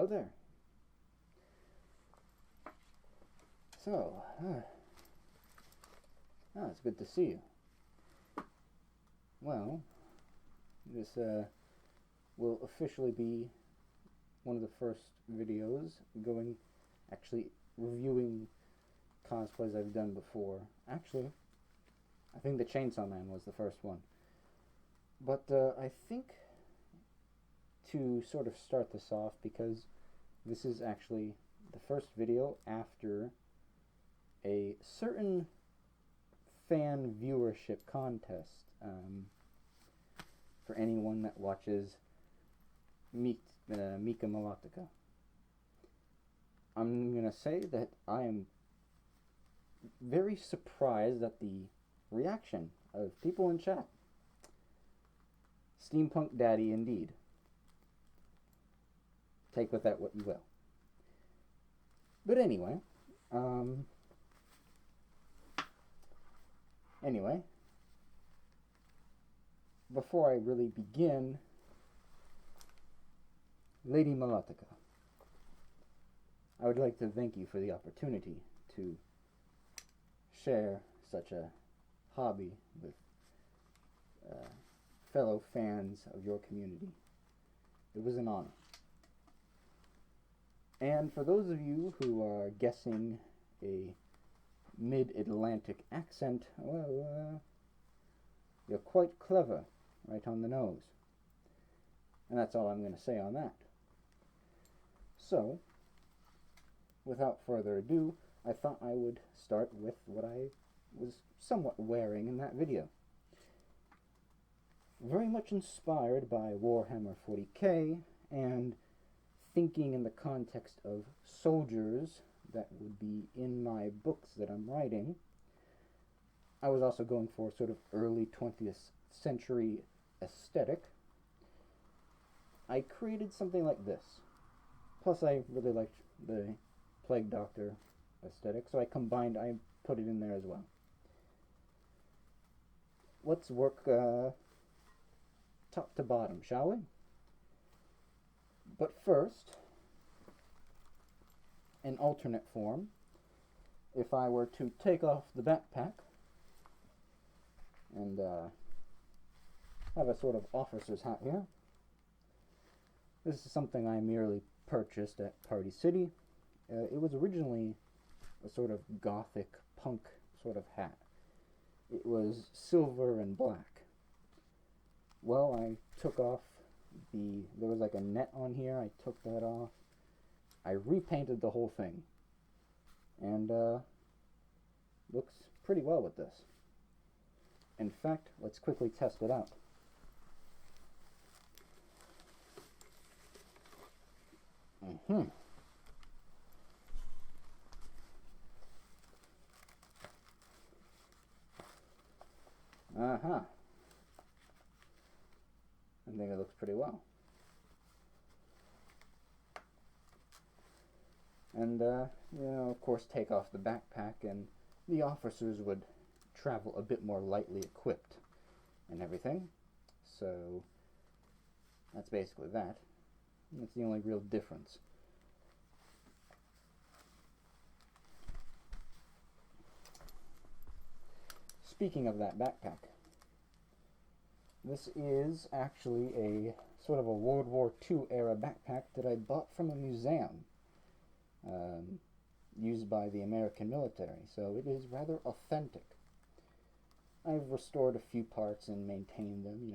Hello there. So, it's good to see you. Well, this will officially be one of the first videos actually reviewing cosplays I've done before. Actually, I think the Chainsaw Man was the first one. But I think to sort of start this off, because this is actually the first video after a certain fan viewership contest for anyone that watches Mika Malatica. I'm going to say that I am very surprised at the reaction of people in chat. Steampunk Daddy indeed. Take with that what you will. But anyway, before I really begin, Lady Malatica, I would like to thank you for the opportunity to share such a hobby with fellow fans of your community. It was an honor. And for those of you who are guessing a mid-Atlantic accent, well, you're quite clever, right on the nose. And that's all I'm going to say on that. So, without further ado, I thought I would start with what I was somewhat wearing in that video. Very much inspired by Warhammer 40k and thinking in the context of soldiers that would be in my books that I'm writing. I was also going for sort of early 20th century aesthetic. I created something like this. Plus I really liked the Plague Doctor aesthetic, so I put it in there as well. Let's work top to bottom, shall we? But first, in alternate form, if I were to take off the backpack and have a sort of officer's hat here. This is something I merely purchased at Party City. It was originally a sort of gothic punk sort of hat. It was silver and black. Well, I took off there was like a net on here. I took that off. I repainted the whole thing. And looks pretty well with this. In fact, let's quickly test it out. I think it looks pretty well. And, of course, take off the backpack, and the officers would travel a bit more lightly equipped and everything. So, that's basically that. That's the only real difference. Speaking of that backpack, this is actually a sort of a World War II era backpack that I bought from a museum used by the American military, so it is rather authentic. I've restored a few parts and maintained them,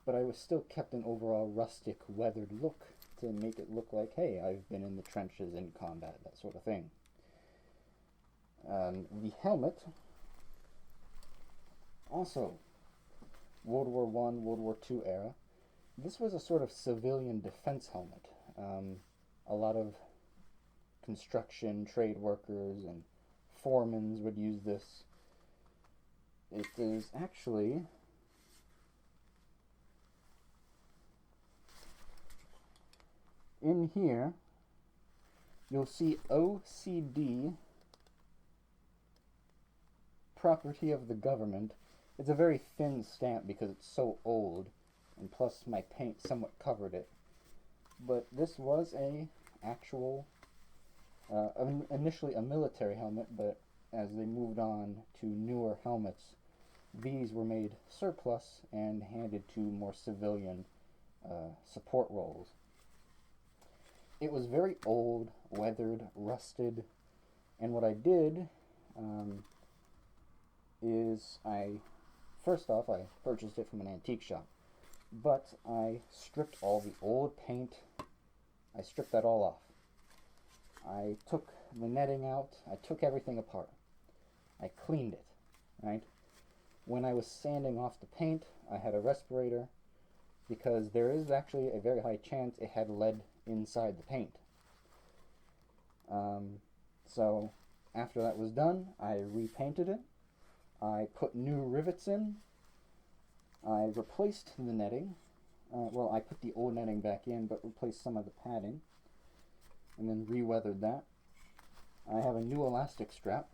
but I was still kept an overall rustic, weathered look to make it look like, hey, I've been in the trenches in combat, that sort of thing. The helmet, also World War I, World War II era. This was a sort of civilian defense helmet. A lot of construction, trade workers, and foremans would use this. It is actually in here, you'll see OCD, property of the government. It's a very thin stamp because it's so old, and plus my paint somewhat covered it. but this was a actual, initially a military helmet, but as they moved on to newer helmets, these were made surplus and handed to more civilian support roles. It was very old, weathered, rusted, and what I did is first off, I purchased it from an antique shop, but I stripped all the old paint. I stripped that all off. I took the netting out. I took everything apart. I cleaned it, right? When I was sanding off the paint, I had a respirator because there is actually a very high chance it had lead inside the paint. So after that was done, I repainted it. I put new rivets in. I replaced the netting. Well, I put the old netting back in, but replaced some of the padding, and then re-weathered that. I have a new elastic strap,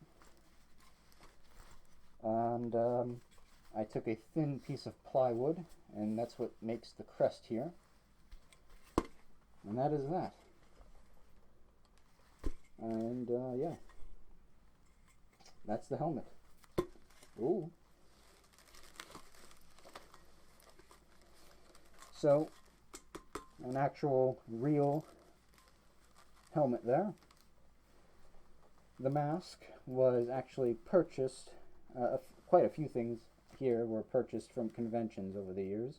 and I took a thin piece of plywood, and that's what makes the crest here. And that is that. And yeah, that's the helmet. Ooh. So, an actual real helmet there. The mask was actually purchased, quite a few things here were purchased from conventions over the years.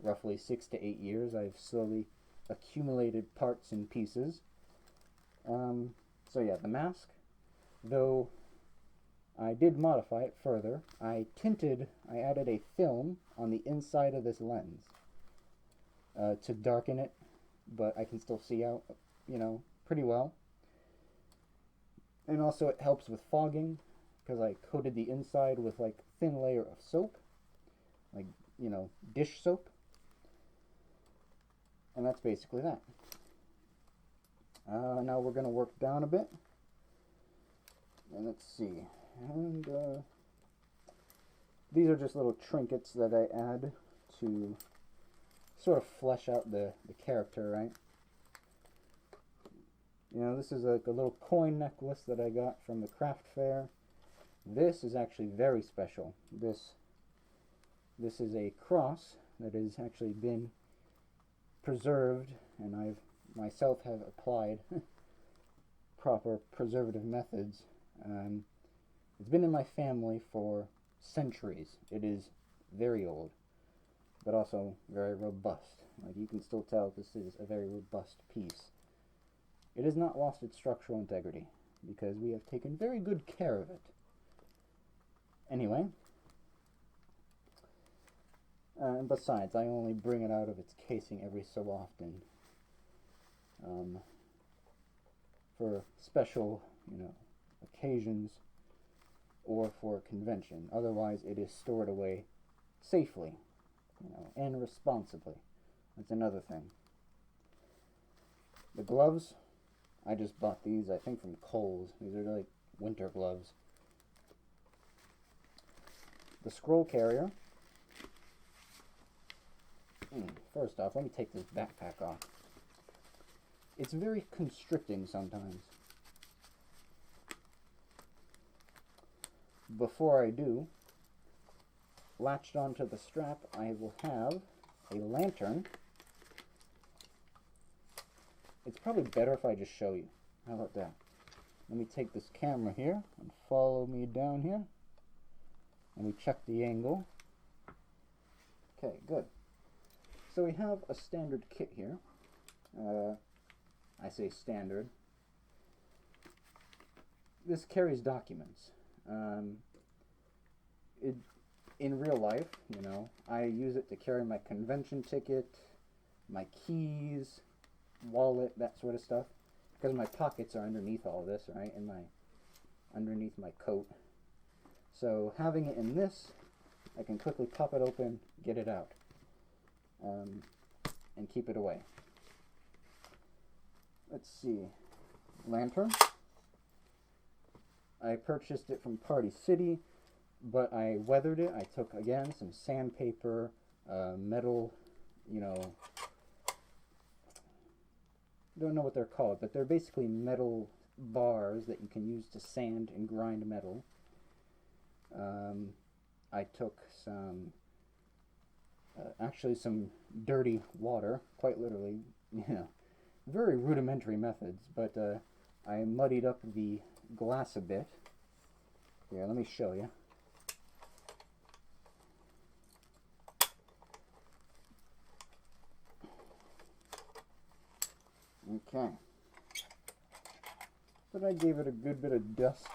Roughly 6 to 8 years, I've slowly accumulated parts and pieces. So yeah, the mask, though I did modify it further. I added a film on the inside of this lens to darken it, but I can still see out, pretty well. And also it helps with fogging, because I coated the inside with like thin layer of soap, like, dish soap. And that's basically that. Now we're going to work down a bit. And let's see. And these are just little trinkets that I add to sort of flesh out the character, right? This is like a little coin necklace that I got from the craft fair. This is actually very special. This is a cross that has actually been preserved, and I myself have applied proper preservative methods. It's been in my family for centuries. It is very old, but also very robust. Like, you can still tell this is a very robust piece. It has not lost its structural integrity because we have taken very good care of it. Anyway, and besides, I only bring it out of its casing every so often for special, occasions or for a convention. Otherwise, it is stored away safely, and responsibly. That's another thing. The gloves, I just bought these, I think, from Kohl's. These are like winter gloves. The scroll carrier. First off, let me take this backpack off. It's very constricting sometimes. Before I do, latched onto the strap, I will have a lantern. It's probably better if I just show you. How about that? Let me take this camera here and follow me down here. And we check the angle. Okay, good. So we have a standard kit here. I say standard. This carries documents. In real life, I use it to carry my convention ticket, my keys, wallet, that sort of stuff, because my pockets are underneath all this, right, underneath my coat. So having it in this, I can quickly pop it open, get it out, and keep it away. Let's see, lantern. I purchased it from Party City, but I weathered it. I took, again, some sandpaper, metal, don't know what they're called, but they're basically metal bars that you can use to sand and grind metal. I took actually some dirty water, quite literally, very rudimentary methods, but I muddied up the glass a bit. Here, let me show you. Okay. But I gave it a good bit of dust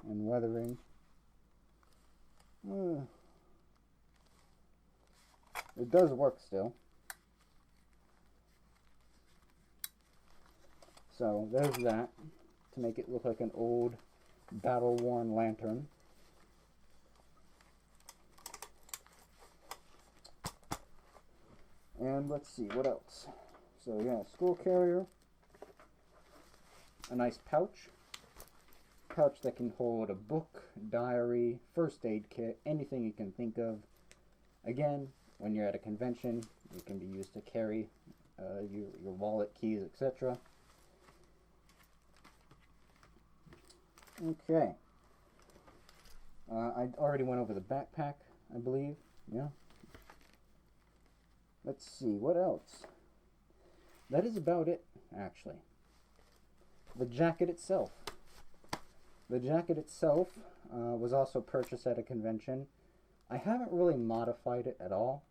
and weathering. It does work still. So there's that, to make it look like an old battle-worn lantern. And let's see, what else? So yeah, school carrier. A nice pouch that can hold a book, diary, first aid kit, anything you can think of. Again, when you're at a convention, it can be used to carry your wallet, keys, etc. Okay. I already went over the backpack, I believe. Yeah. Let's see, what else? That is about it, actually. The jacket itself. The jacket itself was also purchased at a convention. I haven't really modified it at all.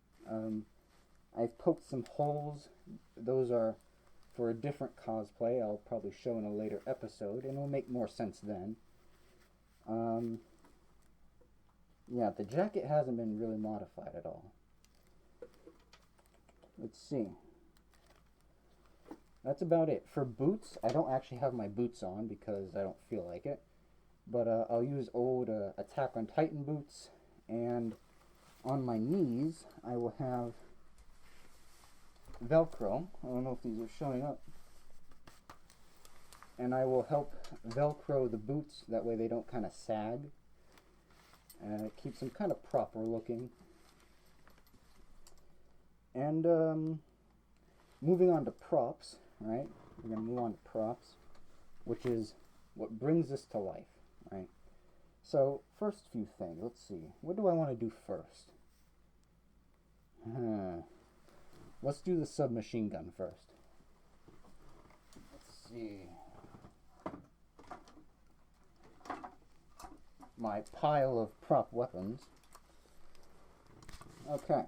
I've poked some holes. Those are for a different cosplay I'll probably show in a later episode, and it'll make more sense then. Yeah, the jacket hasn't been really modified at all. Let's see. That's about it. For boots, I don't actually have my boots on because I don't feel like it. But I'll use old Attack on Titan boots. And on my knees, I will have Velcro. I don't know if these are showing up. And I will help Velcro the boots. That way they don't kind of sag. It keeps them kind of proper looking. And moving on to props, right? We're going to move on to props, which is what brings this to life, right? So, first few things. Let's see. What do I want to do first? Let's do the submachine gun first. Let's see. My pile of prop weapons. Okay.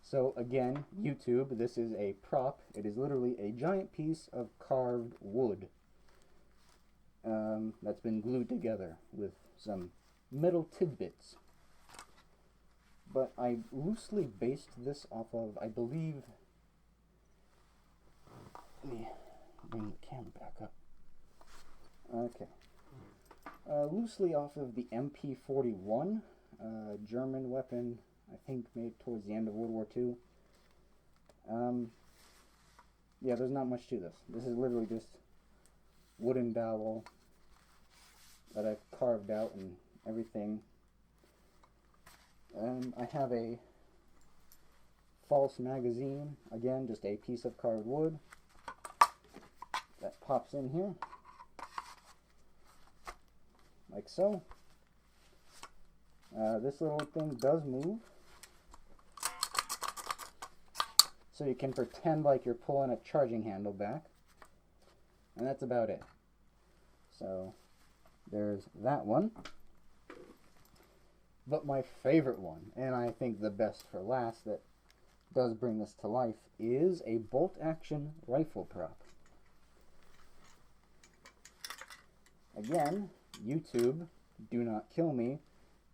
So again, YouTube, this is a prop. It is literally a giant piece of carved wood that's been glued together with some metal tidbits. But I loosely based this off of, I believe, let me bring the camera back up. Okay. Loosely off of the MP41, German weapon, I think made towards the end of World War II. Yeah, there's not much to this. This is literally just wooden dowel that I've carved out and everything. I have a false magazine, again, just a piece of carved wood that pops in here, like so. This little thing does move, so you can pretend like you're pulling a charging handle back, and that's about it. So there's that one. But my favorite one, and I think the best for last that does bring this to life, is a bolt-action rifle prop. Again, YouTube, do not kill me.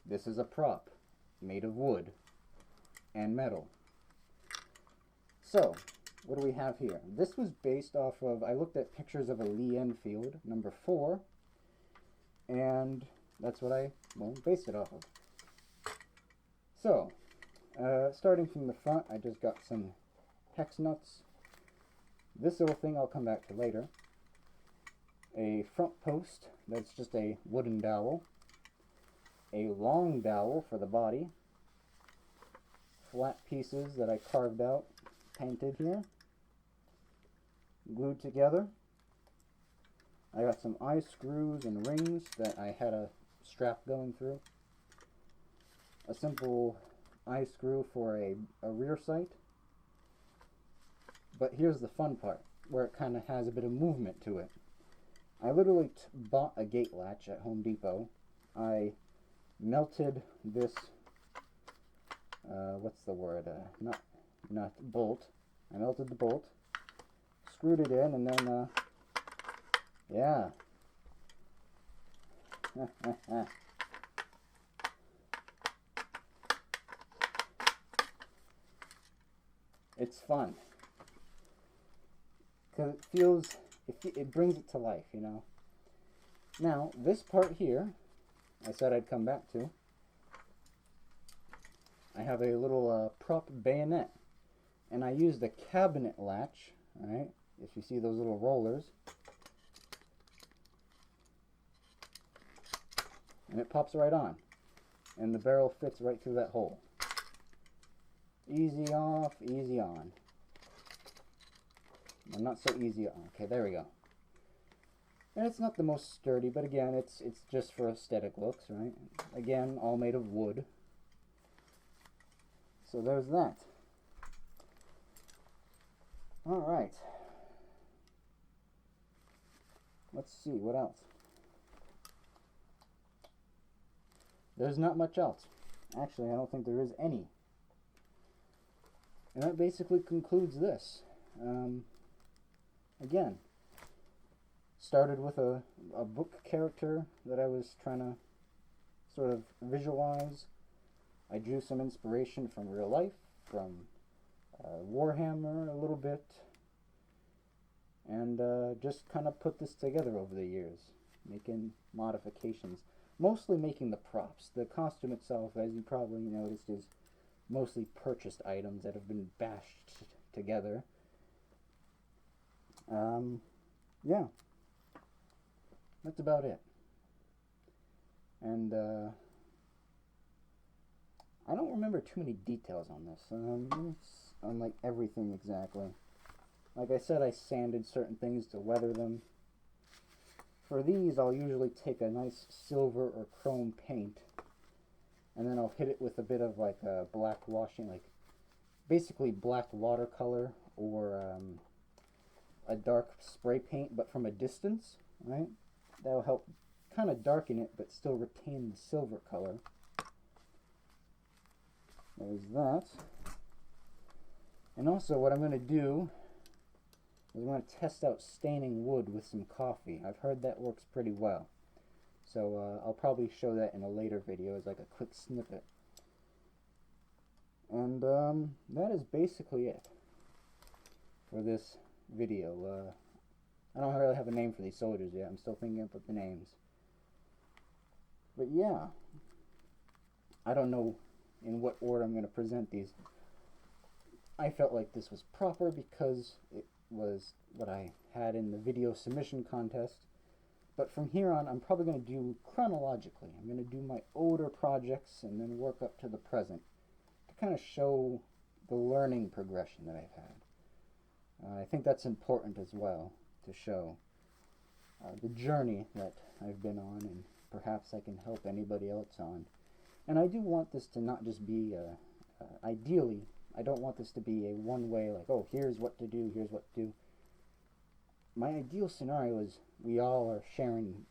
This is a prop made of wood and metal. So, what do we have here? This was based off of, I looked at pictures of a Lee Enfield, number 4, and that's what I, based it off of. So, starting from the front, I just got some hex nuts. This little thing I'll come back to later. A front post, that's just a wooden dowel. A long dowel for the body. Flat pieces that I carved out, painted here. glued together. I got some eye screws and rings that I had a strap going through. A simple eye screw for a rear sight. But here's the fun part, where it kind of has a bit of movement to it. I literally bought a gate latch at Home Depot. I melted this, what's the word, not bolt. I melted the bolt, screwed it in, and then, yeah. It's fun. Because it feels, it brings it to life, you know. Now, this part here, I said I'd come back to. I have a little prop bayonet. And I used a cabinet latch, right? If you see those little rollers. And it pops right on. And the barrel fits right through that hole. Easy off, easy on. Well, not so easy on. Okay, there we go. And it's not the most sturdy, but again, it's just for aesthetic looks, right? Again, all made of wood. So there's that. Alright. Let's see, what else? There's not much else. Actually, I don't think there is any. And that basically concludes this. Again, started with a book character that I was trying to sort of visualize. I drew some inspiration from real life, from Warhammer a little bit, and just kind of put this together over the years, making modifications, mostly making the props. The costume itself, as you probably noticed, is mostly purchased items that have been bashed together. Yeah, that's about it. And I don't remember too many details on this. It's unlike everything exactly. Like I said, I sanded certain things to weather them. For these, I'll usually take a nice silver or chrome paint, and then I'll hit it with a bit of like black washing, like basically black watercolor or a dark spray paint, but from a distance, right? That'll help kind of darken it, but still retain the silver color. There's that. And also what I'm going to do is I'm going to test out staining wood with some coffee. I've heard that works pretty well. So I'll probably show that in a later video as like a quick snippet. And that is basically it for this video. I don't really have a name for these soldiers yet. I'm still thinking up the names. But yeah, I don't know in what order I'm going to present these. I felt like this was proper because it was what I had in the video submission contest. But from here on, I'm probably going to do chronologically. I'm going to do my older projects and then work up to the present to kind of show the learning progression that I've had. I think that's important as well, to show the journey that I've been on, and perhaps I can help anybody else on. And I do want this to not just be, ideally, I don't want this to be a one-way, like, oh, here's what to do, here's what to do. My ideal scenario is we all are sharing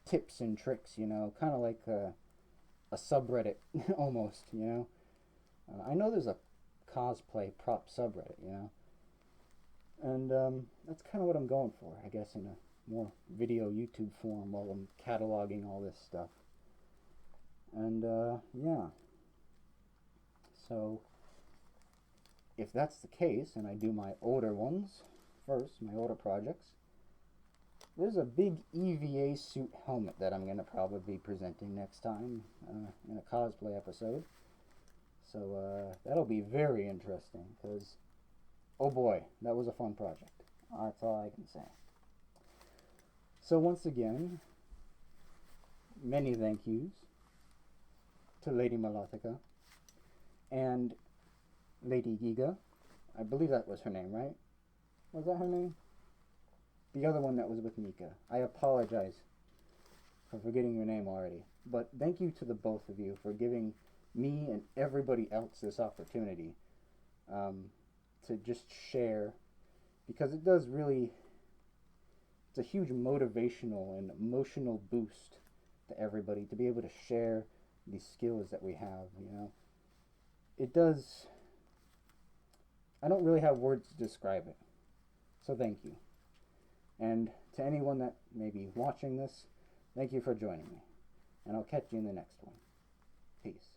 tips and tricks, you know, kind of like a subreddit, almost, you know. I know there's a cosplay prop subreddit, you know. And that's kind of what I'm going for, I guess, in a more video YouTube form while I'm cataloging all this stuff. And yeah. So if that's the case, and I do my older ones first, my older projects, there's a big EVA suit helmet that I'm going to probably be presenting next time in a cosplay episode. So that'll be very interesting, because oh boy, that was a fun project. That's all I can say. So once again, many thank yous to Lady Malatika and Lady Giga. I believe that was her name, right? Was that her name? the other one that was with Mika. I apologize for forgetting your name already. But thank you to the both of you for giving me and everybody else this opportunity to just share, because it does really, it's a huge motivational and emotional boost to everybody to be able to share these skills that we have, you know. It does, I don't really have words to describe it. So thank you. And to anyone that may be watching this, thank you for joining me. And I'll catch you in the next one. Peace.